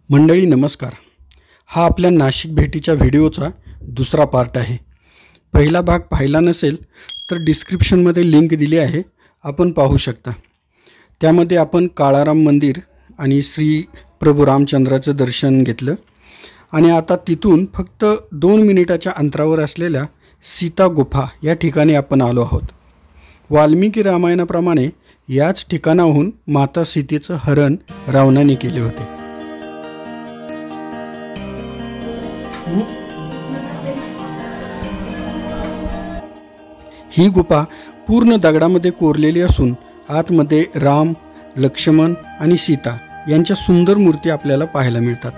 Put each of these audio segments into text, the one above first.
मंडळी नमस्कार। हा आपल्या नाशिक भेटीच्या व्हिडिओचा दुसरा पार्ट आहे। पहिला भाग पाहिला नसेल तर डिस्क्रिप्शनमध्ये लिंक दिली आहे, आपण पाहू शकता। त्यामध्ये आपण काळाराम मंदिर आणि श्री प्रभू रामचंद्राचं दर्शन घेतलं आणि आता तिथून फक्त 2 मिनिटाच्या अंतरावर असलेल्या सीता गुफा या ठिकाणी आपण आलो आहोत। वाल्मिकी रामायणाप्रमाणे याच ठिकाणाहून माता सीतेचं हरण रावणाने केले होते। ही गुफा पूर्ण दगडामध्ये कोरलेली असून आतमध्ये राम, लक्ष्मण आणि सीता यांच्या सुंदर मूर्ती आपल्याला पाहायला मिळतात।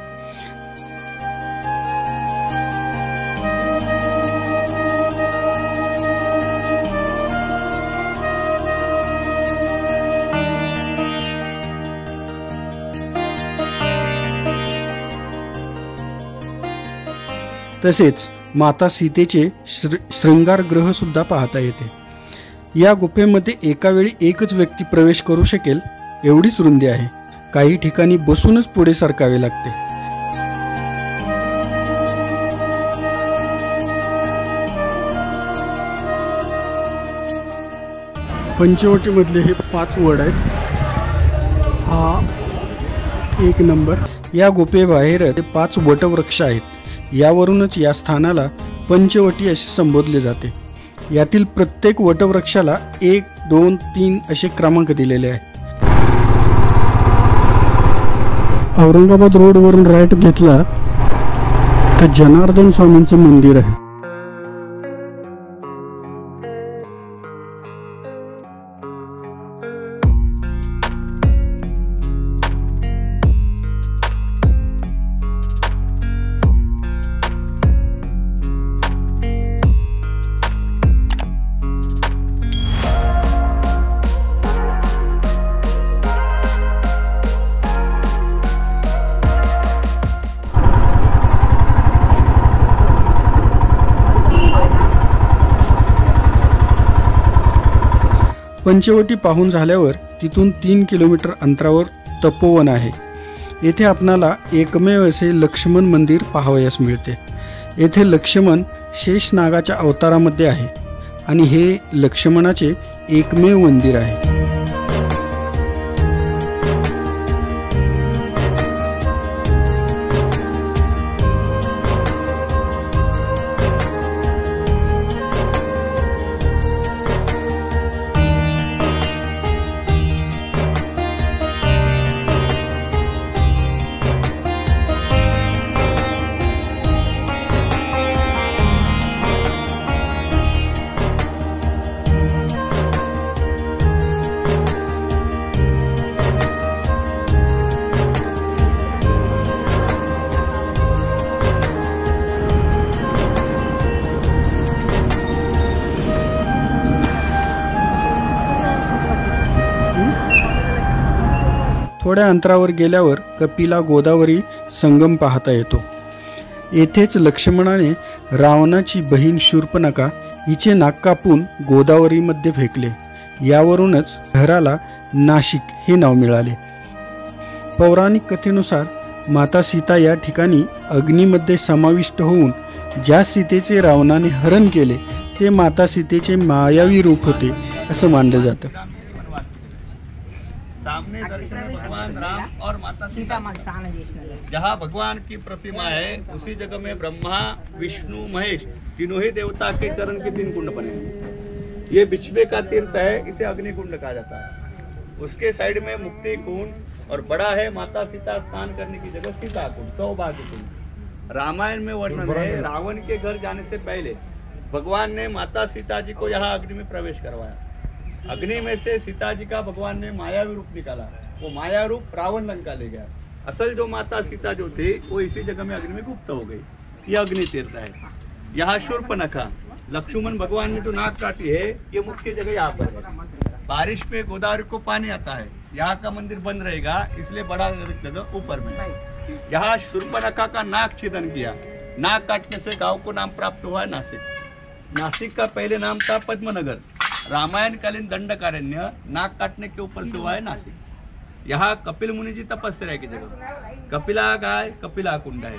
तसेच माता सीतेचे श्रृंगार ग्रह सुद्धा पाहता येते। या गुफेमध्ये एका वेळी एकच व्यक्ती प्रवेश करू शकेल एवढीच रुंदी आहे। काही ठिकाणी बसूनच पुढे सरकावे लागते। पंचवटीमधले हे 5 वड आहेत। हा 1 नंबर। या गुफेबाहेर 5 वटवृक्ष आहेत। यावरूनच या स्थानाला पंचवटी असे संबोधले जाते। यातील प्रत्येक वटवृक्षाला 1, 2, 3 असे क्रमांक दिलेले आहेत। औरंगाबाद रोडवरून राईट घेतला तर जनार्दन स्वामींचं मंदिर आहे। पंचवटी पाहून झाल्यावर तिथून 3 किलोमीटर अंतरावर तपोवन आहे। येथे आपणाला एकमेव असे लक्ष्मण मंदिर पाहावयास मिळते। येथे लक्ष्मण शेषनागाच्या अवतारामध्ये आहे आणि हे लक्ष्मणाचे एकमेव मंदिर आहे। थोड्या अंतरावर गेल्यावर कपिला गोदावरी संगम पाहता येतो। येथेच लक्ष्मणाने रावणाची बहीण शूर्पणखा हिचे नाक कापून गोदावरीमध्ये फेकले। यावरूनच शहराला नाशिक हे नाव मिळाले। पौराणिक कथेनुसार माता सीता या ठिकाणी अग्नीमध्ये समाविष्ट होऊन ज्या सीतेचे रावणाने हरण केले ते माता सीतेचे मायावी रूप होते असं मानलं जातं। सामने दर्शन में भगवान राम और माता सीता। जहाँ भगवान की प्रतिमा है उसी जगह में ब्रह्मा, विष्णु, महेश तीनों ही देवता के चरण के 3 कुंड बने। ये बिछवे का तीर्थ है, इसे अग्निकुंड कहा जाता है। उसके साइड में मुक्ति कुंड और बड़ा है माता सीता स्नान करने की जगह सीता कुंड, सौभाग्य कुंड। रामायण में वर्णन है रावण के घर जाने से पहले भगवान ने माता सीता जी को यहाँ अग्नि में प्रवेश करवाया। अग्नि में से सीता जी का भगवान ने मायावी रूप निकाला। वो माया रूप रावण लंका ले गया। असल जो माता सीता जो थी वो इसी जगह में अग्नि में गुप्त हो गई। ये अग्नि तीर्थ है। यहाँ शूर्पणखा लक्ष्मण भगवान ने जो नाक काटी है ये मुख्य जगह यहाँ पर है। बारिश में गोदावरी को पानी आता है, यहाँ का मंदिर बंद रहेगा इसलिए बड़ा जगह ऊपर में। यहाँ शूर्पणखा का नाक छेदन किया। नाक काटने से गांव को नाम प्राप्त हुआ है नासिक। नासिक का पहले नाम था पद्मनगर। रामायण कालीन दंडकारण्य नाक काटने के ऊपर से हुआ है नासिक। यहाँ कपिल मुनि जी तपस्या की जगह कपिला गाय कपिला कुंड है।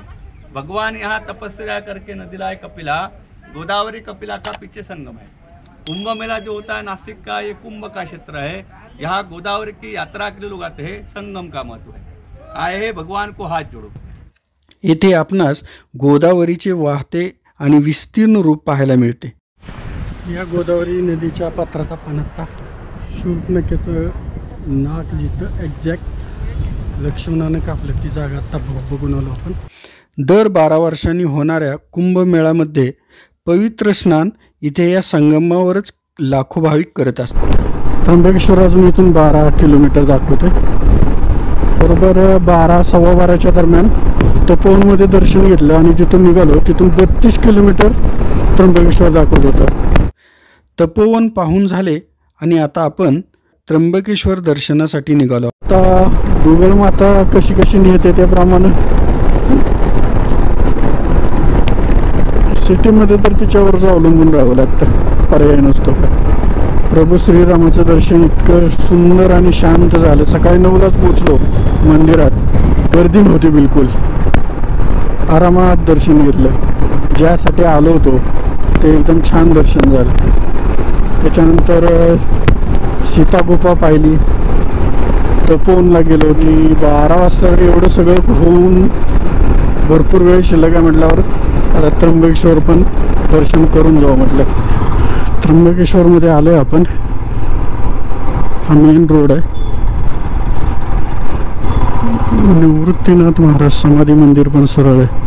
भगवान यहाँ तपस्या करके नदी लाए कपिला, गोदावरी कपिला का पीछे संगम है। कुंभ मेला जो होता है नासिक का, ये कुंभ का क्षेत्र है। यहाँ गोदावरी की यात्रा के लिए लोग आते हैं, संगम का महत्व है। आए हैं भगवान को हाथ जोड़ो। येथे आपणास गोदावरीचे वाहते आणि विस्तीर्ण रूप पाहायला मिळते। या गोदावरी नदीच्या पात्रात आपण आता शूर्पणखेचं नाक जिथं एक्झॅक्ट लक्ष्मणानं कापलं ती जागा आता बघून आलो आपण। दर 12 वर्षांनी होणाऱ्या कुंभमेळ्यामध्ये पवित्र स्नान इथे या संगमावरच लाखो भाविक करत असतात। त्र्यंबकेश्वर अजून इथून 12 किलोमीटर दाखवते। बरोबर 12-12:15 दरम्यान तपोवनमध्ये दर्शन घेतलं आणि जिथून निघालो तिथून 32 किलोमीटर त्र्यंबकेश्वर दाखवत होतं। तपोवन पाहून झाले आणि आता आपण त्र्यंबकेश्वर दर्शनासाठी निघालो। आता गुगल माता कशी कशी नेते त्याप्रमाणे सिटीमध्ये तर तिच्यावरच अवलंबून राहावं लागतं, पर्याय नसतो का। प्रभू श्रीरामाचं दर्शन इतकं सुंदर आणि शांत झालं। सकाळी 9लाच पोचलो मंदिरात, गर्दी नव्हती बिलकुल। आरामात दर्शन घेतलं, ज्यासाठी आलो होतो ते एकदम छान दर्शन झालं। त्याच्यानंतर सीतागुफा पाहिली, तपोवनला गेलो की 12 वाजता एवढं सगळं होऊन भरपूर वेळ शिल्लक आहे म्हटल्यावर आता त्र्यंबकेश्वर पण दर्शन करून जाऊ म्हटलं। त्र्यंबकेश्वरमध्ये आलोय आपण, हा मेन रोड आहे। निवृत्तीनाथ महाराज समाधी मंदिर पण सरळ आहे।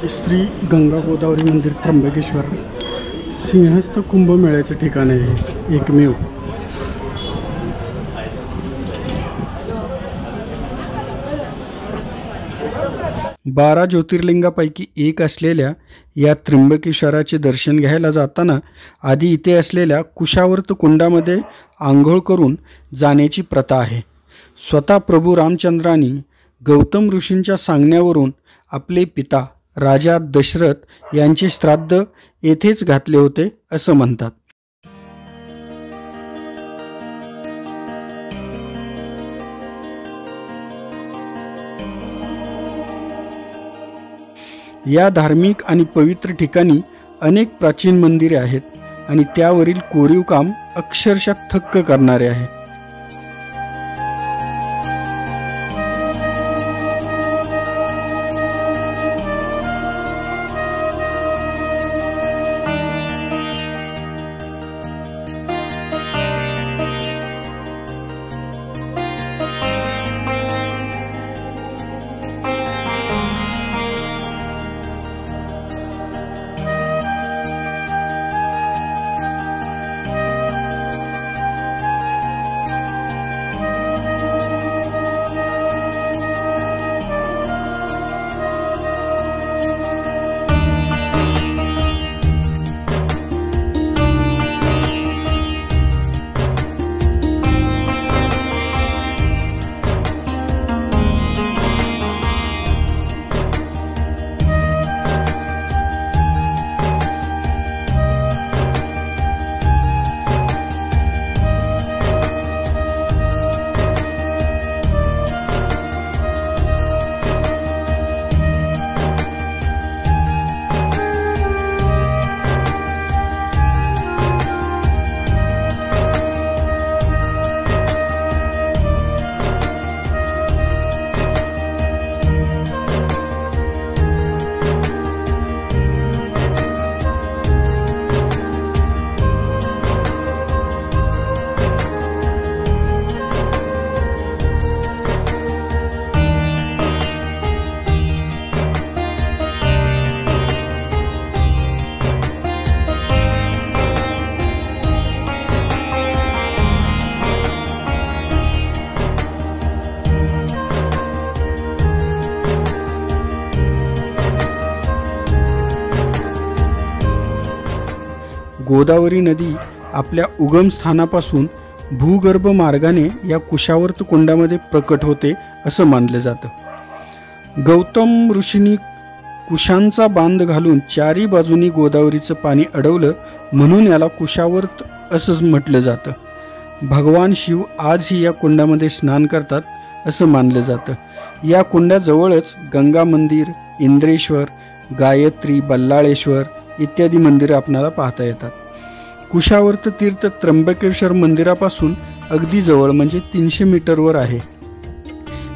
श्री गंगा गोदावरी मंदिर त्र्यंबकेश्वर सिंहस्थ कुंभमेळ्याचे ठिकाण आहे एकमेव। बारा ज्योतिर्लिंगापैकी एक असलेल्या या त्र्यंबकेश्वराचे दर्शन घ्यायला जाताना आधी इथे असलेल्या कुशावर्त कुंडामध्ये आंघोळ करून जाण्याची प्रथा आहे। स्वतः प्रभू रामचंद्रांनी गौतम ऋषींच्या सांगण्यावरून आपले पिता राजा दशरथ यांचे श्राद्ध येथेच घातले होते असं म्हणतात। या धार्मिक आणि पवित्र ठिकाणी अनेक प्राचीन मंदिरे आहेत आणि त्यावरील कोरीव काम अक्षरशः थक्क करणारे आहे। गोदावरी नदी आपल्या उगमस्थानापासून भूगर्भ मार्गाने या कुशावर्त कुंडामध्ये प्रकट होते असं मानलं जातं। गौतम ऋषींनी कुशांचा बांध घालून चारी बाजूनी गोदावरीचं पाणी अडवलं म्हणून याला कुशावर्त असं म्हटलं जातं। भगवान शिव आजही या कुंडामध्ये स्नान करतात असं मानलं जातं। या कुंडाजवळच गंगा मंदिर, इंद्रेश्वर, गायत्री, बल्लाळेश्वर इत्यादी मंदिरं आपल्याला पाहता येतात। कुशावर्त तीर्थ त्र्यंबकेश्वर मंदिरापासून अगदी जवळ म्हणजे 300 मीटरवर आहे।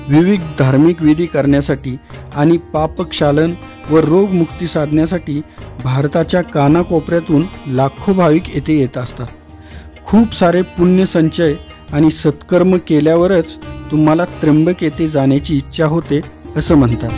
विविध धार्मिक विधी करण्यासाठी आणि पापक्षालन व रोगमुक्ती साधण्यासाठी भारताच्या कानाकोपऱ्यातून लाखो भाविक येथे येत असतात। खूप सारे पुण्य संचय आणि सत्कर्म केल्यावरच तुम्हाला त्र्यंबक येथे जाण्याची इच्छा होते असं म्हणतात।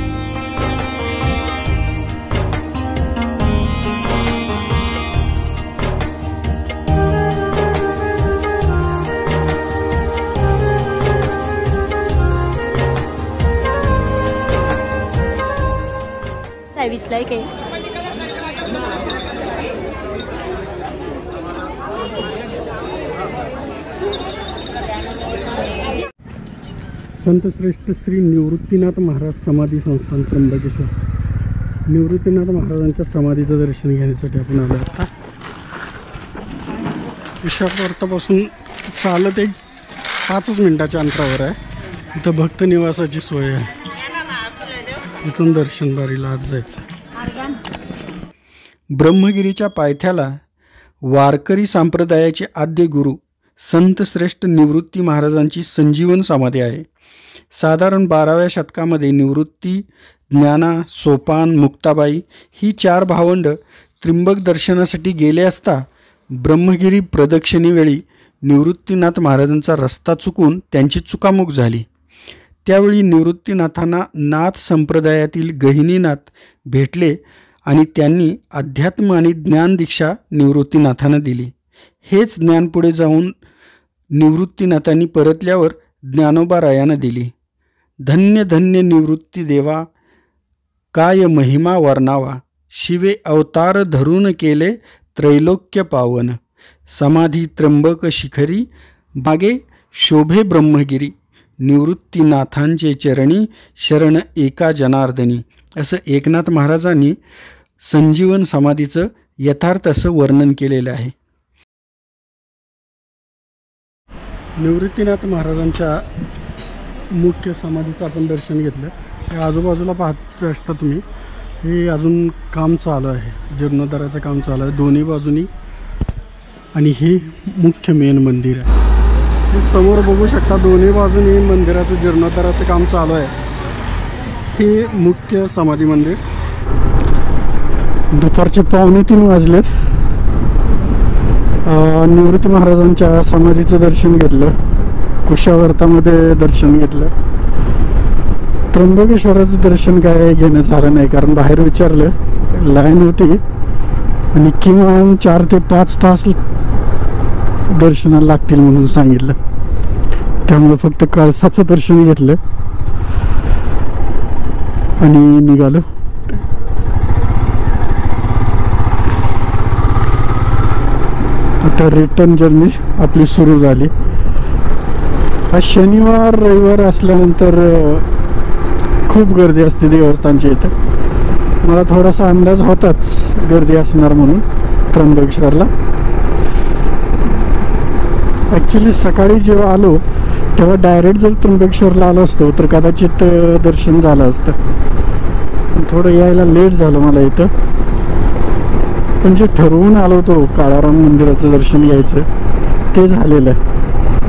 संत श्रेष्ठ श्री निवृत्तीनाथ महाराज समाधी संस्थान त्र्यंबकेश्वर, निवृत्तीनाथ महाराजांच्या समाधीचं दर्शन घेण्यासाठी आपण आलो आता। कुशावर्तापासून चालत एक 5 मिनिटाच्या अंतरावर आहे। इथं भक्त निवासाची सोय आहे, इथून दर्शनबारीला आज जायचं। ब्रह्मगिरीच्या पायथ्याला वारकरी संप्रदायाचे आद्य गुरु संत श्रेष्ठ निवृत्ती महाराजांची संजीवन समाधी आहे। साधारण 12व्या शतकामध्ये निवृत्ती, ज्ञाना, सोपान, मुक्ताबाई ही 4 भावंड त्र्यंबक दर्शनासाठी गेले असता ब्रह्मगिरी प्रदक्षिणेवेळी निवृत्तीनाथ महाराजांचा रस्ता चुकून त्यांची चुकामुक झाली। त्यावेळी निवृत्तीनाथांना नाथ संप्रदायातील गहिनीनाथ भेटले आणि त्यांनी अध्यात्म आणि ज्ञान दीक्षा निवृत्तीनाथांना दिली। हेच ज्ञान पुढे जाऊन निवृत्तीनाथांनी परतल्यावर ज्ञानोबा रायांना दिली। धन्य धन्य निवृत्ती देवा, काय महिमा वर्णावा, शिवे अवतार धरून केले त्रैलोक्य पावन, समाधी त्र्यंबक शिखरी, मागे शोभे ब्रह्मगिरी, निवृत्तीनाथांचे चरणी शरण एका जनार्दनी, असं एकनाथ महाराजांनी संजीवन समाधीचं यथार्थ असं वर्णन केलेलं आहे। निवृत्तीनाथ महाराजांच्या मुख्य समाधीचं आपण दर्शन घेतलं। हे आजूबाजूला पाहत असता तुम्ही, हे अजून काम चालू आहे, जीर्णोद्धाराचं काम चालू आहे दोन्ही बाजूनी, आणि हे मुख्य मेन मंदिर आहे। हे समोर बघू शकता दोन्ही बाजूनी मंदिराचं जीर्णोद्धाराचं काम चालू आहे। हे मुख्य समाधी मंदिर। दुपारचे 2:45 वाजलेत। निवृत्ती महाराजांच्या समाधीचं दर्शन घेतलं, कुशावर्तामध्ये दर्शन घेतलं। त्र्यंबकेश्वराचं दर्शन काय घेणं झालं नाही, कारण बाहेर विचारलं, लाईन होती आणि किमान 4 ते 5 तास दर्शनाला लागतील म्हणून सांगितलं। त्यामुळे फक्त कळसाचं दर्शन घेतलं आणि निघालो। आता रिटर्न जर्नी आपली सुरू झाली। आज शनिवार रविवार असल्यानंतर खूप गर्दी असते देवस्थानच्या इथं। मला थोडासा अंदाज होताच गर्दी असणार म्हणून त्र्यंबकेश्वरला। ॲक्च्युली सकाळी जेव्हा आलो तेव्हा डायरेक्ट जर त्र्यंबकेश्वरला आलो असतो तर कदाचित दर्शन झालं असतं, पण थोडं यायला लेट झालं मला इथं। पण जे ठरवून आलो होतो काळाराम मंदिराचं दर्शन घ्यायचं ते झालेलं आहे।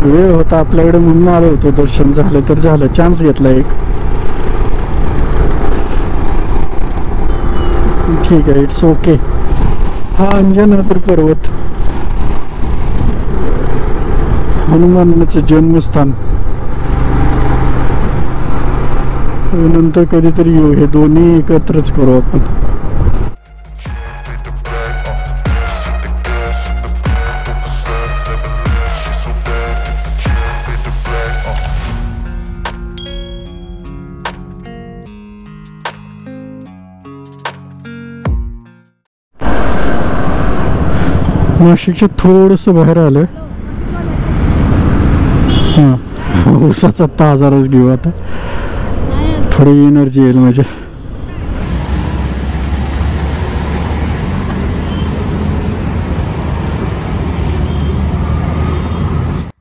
वेळ होता आपल्याकडे म्हणून आलो होतो, दर्शन झालं तर झालं, चान्स घेतला एक। ठीक आहे, इट्स ओके। हा अंजनाद्री पर्वत, हनुमानाचं जन्मस्थान। नंतर कधीतरी येऊ, हे दोन्ही एकत्रच करू आपण। नाशिकच्या थोडंसं बाहेर आलं. हां, ऊसाचा ताजा रस घेऊ आता, थोडी एनर्जी येईल माझी.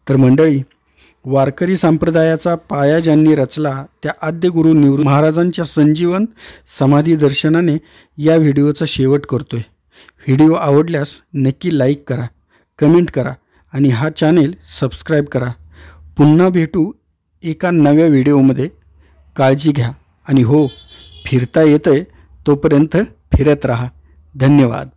तर मंडळी, वारकरी संप्रदायाचा पाया ज्यांनी रचला त्या आद्य गुरु निवृत्ती महाराजांच्या संजीवन समाधी दर्शनाने या व्हिडिओचा शेवट करतोय. व्हिडिओ आवडल्यास नक्की लाईक करा, कमेंट करा आणि हा चॅनेल सबस्क्राईब करा. पुन्हा भेटू एका नव्या व्हिडिओमध्ये. काळजी घ्या आणि हो, फिरता येतंय तोपर्यंत फिरत राहा. धन्यवाद.